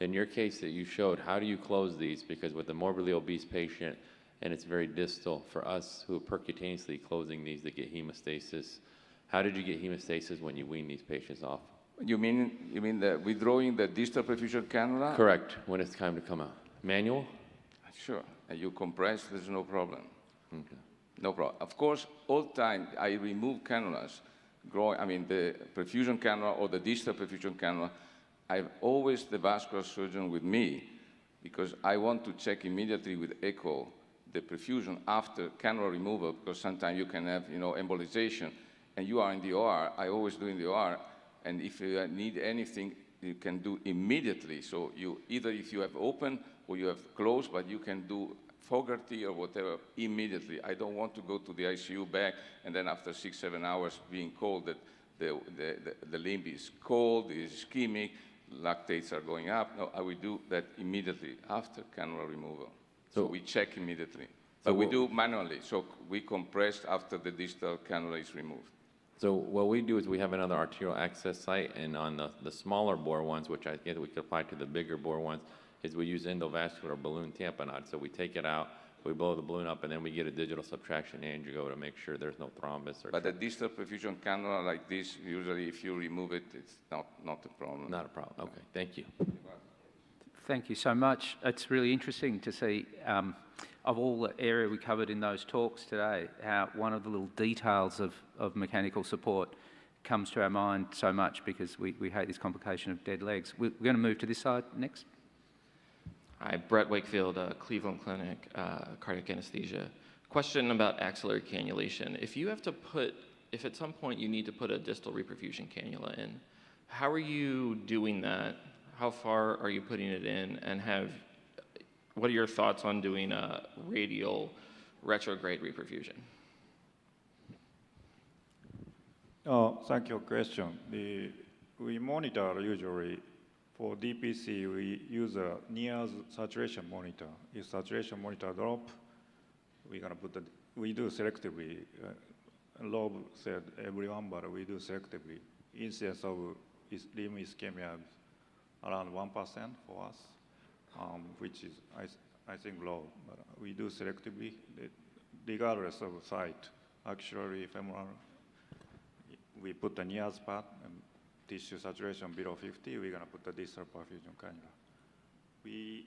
In your case that you showed, how do you close these? Because with a morbidly obese patient, and it's very distal, for us who are percutaneously closing these to get hemostasis, how did you get hemostasis when you wean these patients off? You mean the withdrawing the distal perfusion cannula? Correct, when it's time to come out. Manual? Sure, and you compress, there's no problem. Okay. No problem. Of course, all the time I remove cannulas, the perfusion cannula or the distal perfusion cannula. I've always the vascular surgeon with me because I want to check immediately with echo the perfusion after cannula removal because sometimes you can have embolization and you are in the OR. I always do in the OR. And if you need anything, you can do immediately. So either if you have open or you have closed, but you can do Fogarty or whatever immediately. I don't want to go to the ICU back and then after 6-7 hours being cold that the limb is cold, is ischemic, lactates are going up. No, I will do that immediately after cannula removal. So we check immediately. But we do manually. So we compress after the distal cannula is removed. So what we do is we have another arterial access site, and on the smaller bore ones, which I guess we could apply to the bigger bore ones, is we use endovascular balloon tamponade. So we take it out, we blow the balloon up, and then we get a digital subtraction angio to make sure there's no thrombus. But the distal perfusion cannula like this, usually if you remove it, it's not a problem. Not a problem. Okay, thank you. Thank you so much. It's really interesting to see, of all the area we covered in those talks today, how one of the little details of mechanical support comes to our mind so much because we hate this complication of dead legs. We're going to move to this side next. Hi, Brett Wakefield, Cleveland Clinic, cardiac anesthesia. Question about axillary cannulation. If at some point you need to put a distal reperfusion cannula in, how are you doing that? How far are you putting it in? And what are your thoughts on doing a radial retrograde reperfusion? Thank you for your question. We monitor usually for DPC, we use a near saturation monitor. If saturation monitor drop, we do selectively. Loeb said everyone, but we do selectively. Incidence of limb ischemia around 1% for us, which is, I think, low. But we do selectively, regardless of site. Actually, femoral, we put the near spot and tissue saturation below 50, we're going to put the distal perfusion cannula. We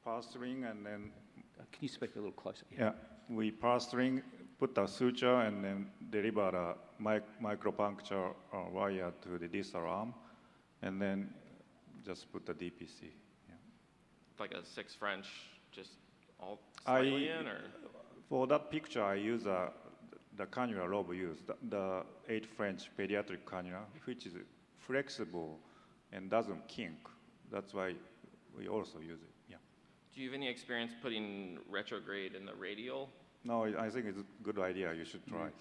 pass string and then... Can you speak a little closer? Yeah, we pass string, put the suture, and then deliver a micropuncture wire to the distal arm, and then just put the DPC. Yeah. Like a 6 French, just all slightly in, or? For that picture, I use the cannula Loeb used, the 8 French pediatric cannula, which is flexible and doesn't kink. That's why we also use it. Yeah. Do you have any experience putting retrograde in the radial? No, I think it's a good idea. You should try.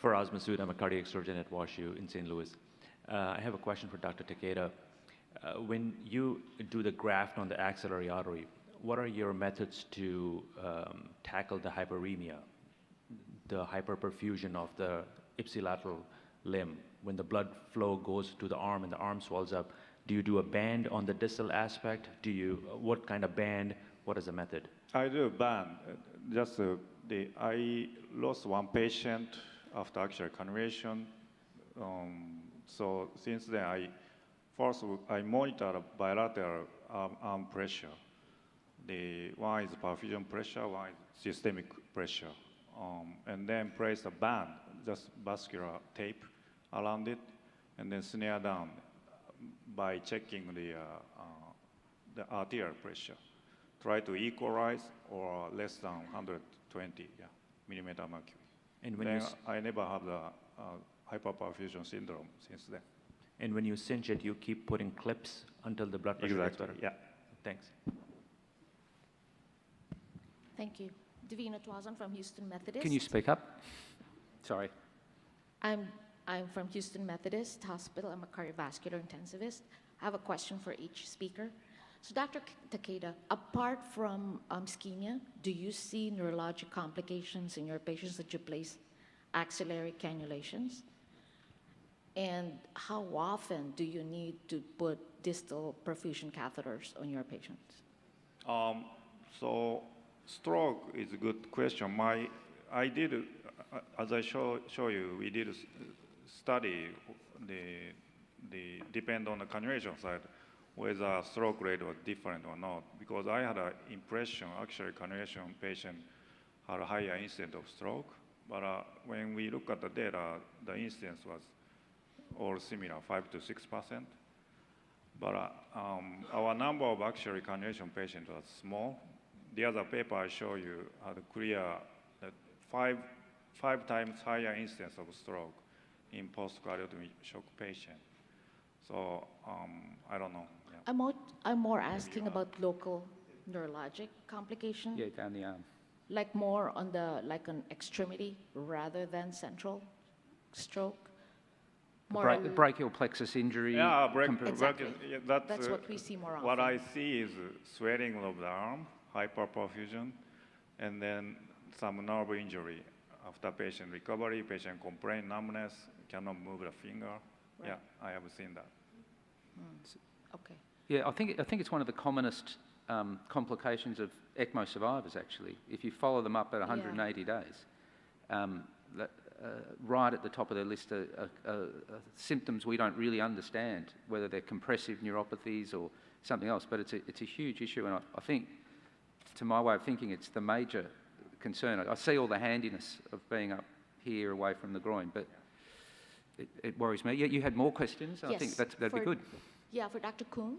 Faraz Masood, I'm a cardiac surgeon at WashU in St. Louis. I have a question for Dr. Takeda. When you do the graft on the axillary artery, what are your methods to tackle the hyperemia, the hyperperfusion of the ipsilateral limb? When the blood flow goes to the arm and the arm swells up, do you do a band on the distal aspect? What kind of band? What is the method? I do a band. I lost one patient after axial cannulation. So since then, I monitor bilateral arm pressure. One is perfusion pressure, one is systemic pressure. And then place a band, just vascular tape around it, and then snare down by checking the arterial pressure try to equalize or less than 120 millimeter mercury. And when Then you I never have the hyperperfusion syndrome since then. and when you cinch it, you keep putting clips until the blood pressure gets better. Yeah. Thanks. Thank you. Davina Twazan from Houston Methodist. Can you speak up? Sorry. I'm from Houston Methodist Hospital. I'm a cardiovascular intensivist. I have a question for each speaker. So Dr. Takeda, apart from ischemia, do you see neurologic complications in your patients that you place axillary cannulations? And how often do you need to put distal perfusion catheters on your patients? So stroke is a good question. I did, as I show you, we did a study, the depend on the cannulation side, whether stroke rate was different or not. Because I had an impression, actually cannulation patient had a higher incidence of stroke. But when we look at the data, the incidence was all similar, 5 to 6%. But our number of actually cannulation patients was small. The other paper I show you had clear that five times higher incidence of stroke in post-cardiotomy shock patient. So I don't know. Yeah. I'm more asking about local neurologic complication. Yeah, down the arm. Like more on like an extremity rather than central stroke. The brachial plexus injury. Yeah, Exactly. that's what we see more often. What I see is swelling of the arm, hyperperfusion, and then some nerve injury. After patient recovery, patient complain numbness, cannot move the finger. Right. Yeah, I have seen that. Okay. Yeah, I think it's one of the commonest complications of ECMO survivors, actually. If you follow them up at 180 days, right at the top of their list are symptoms we don't really understand, whether they're compressive neuropathies or something else, but it's a huge issue, and I think, to my way of thinking, it's the major concern. I see all the handiness of being up here away from the groin, but it worries me. Yeah, you had more questions? Yes. I think that'd be good. Yeah, for Dr. Kuhn,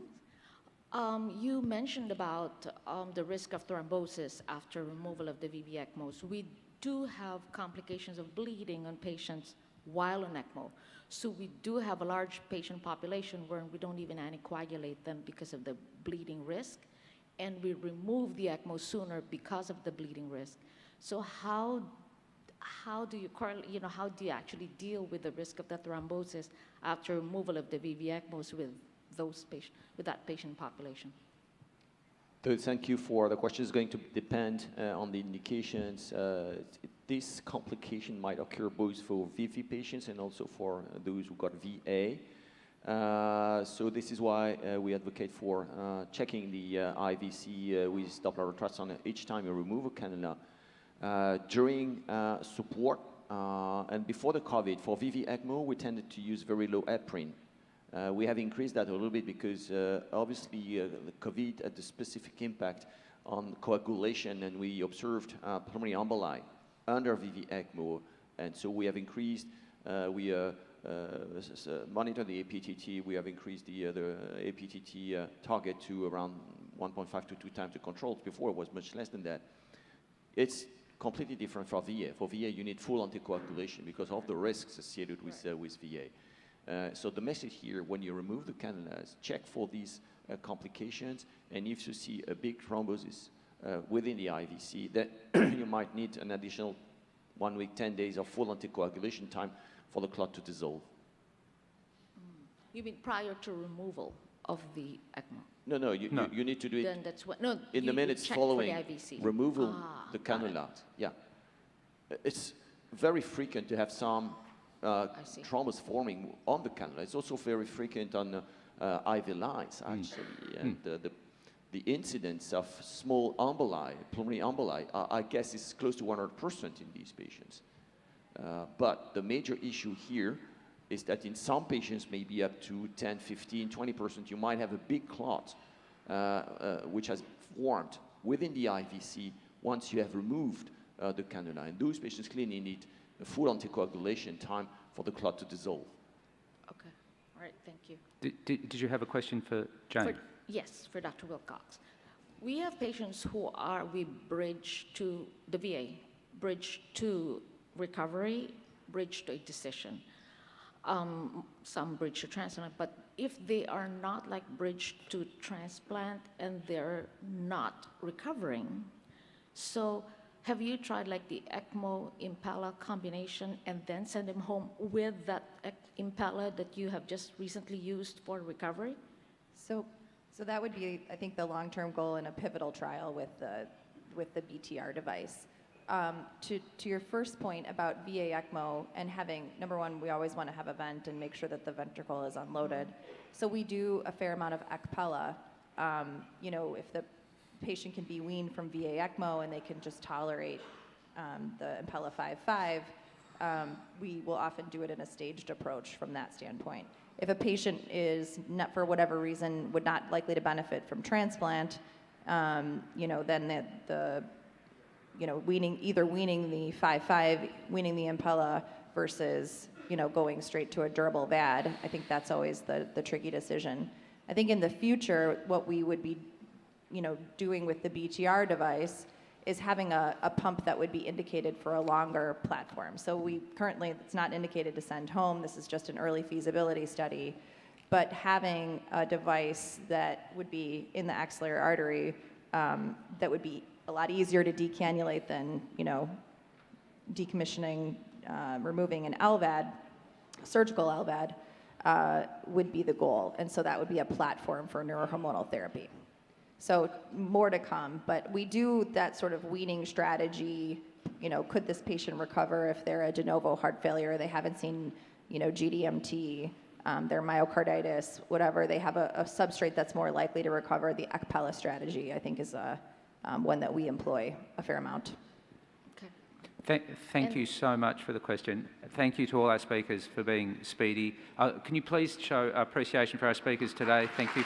you mentioned about the risk of thrombosis after removal of the VV ECMOs. We do have complications of bleeding on patients while on ECMO. So we do have a large patient population where we don't even anticoagulate them because of the bleeding risk, and we remove the ECMO sooner because of the bleeding risk. So how do you how do you actually deal with the risk of the thrombosis after removal of the VV ECMOs with that patient population? So thank you for the question. It's going to depend on the indications. This complication might occur both for VV patients and also for those who got VA. So this is why we advocate for checking the IVC with Doppler ultrasound each time you remove a cannula. During support and before the COVID, for VV ECMO, we tended to use very low heparin. We have increased that a little bit because obviously the COVID had a specific impact on coagulation, and we observed pulmonary emboli under VV ECMO, and so we have increased, we monitor the APTT, we have increased the APTT target to around 1.5 to 2 times the controls. Before it was much less than that. It's completely different for VA. For VA, you need full anticoagulation because of the risks associated with VA. So the message here, when you remove the cannulas, check for these complications, and if you see a big thrombosis within the IVC, then you might need an additional 1 week, 10 days of full anticoagulation time for the clot to dissolve. You mean prior to removal of the ECMO? No, you need to do it then that's what, no, in the minutes following removal the cannula. Yeah. It's very frequent to have some traumas forming on the cannula. It's also very frequent on IV lines, actually. And the incidence of small emboli, pulmonary emboli, I guess is close to 100% in these patients. But the major issue here is that in some patients, maybe up to 10, 15, 20%, you might have a big clot which has formed within the IVC once you have removed the cannula. And those patients clearly need a full anticoagulation time for the clot to dissolve. Okay, all right, thank you. Did you have a question for Jane? Yes, for Dr. Wilcox. We have patients who we bridge to the VA, bridge to recovery, bridge to a decision. Some bridge to transplant, but if they are not like bridge to transplant and they're not recovering, so have you tried like the ECMO Impala combination and then send them home with that Impala that you have just recently used for recovery? So that would be, I think, the long-term goal in a pivotal trial with the BTR device. To your first point about VA ECMO and having, number one, we always want to have a vent and make sure that the ventricle is unloaded. So we do a fair amount of ECPella. You know, if the patient can be weaned from VA ECMO and they can just tolerate the Impella 5.5, we will often do it in a staged approach from that standpoint. If a patient is not, for whatever reason, would not likely to benefit from transplant, you know, then you know, either weaning the 5.5, weaning the Impella versus, you know, going straight to a durable VAD, I think that's always the tricky decision. I think in the future, what we would be, you know, doing with the BTR device is having a pump that would be indicated for a longer platform. So currently, it's not indicated to send home. This is just an early feasibility study. But having a device that would be in the axillary artery that would be a lot easier to decannulate than, you know, decommissioning, removing an LVAD, surgical LVAD, would be the goal. And so that would be a platform for neurohormonal therapy. So more to come, but we do that sort of weaning strategy. You know, could this patient recover if they're a de novo heart failure, they haven't seen, you know, GDMT, their myocarditis, whatever, they have a substrate that's more likely to recover. The ECPella strategy, I think, is one that we employ a fair amount. Okay. Thank you so much for the question. Thank you to all our speakers for being speedy. Can you please show appreciation for our speakers today? Thank you.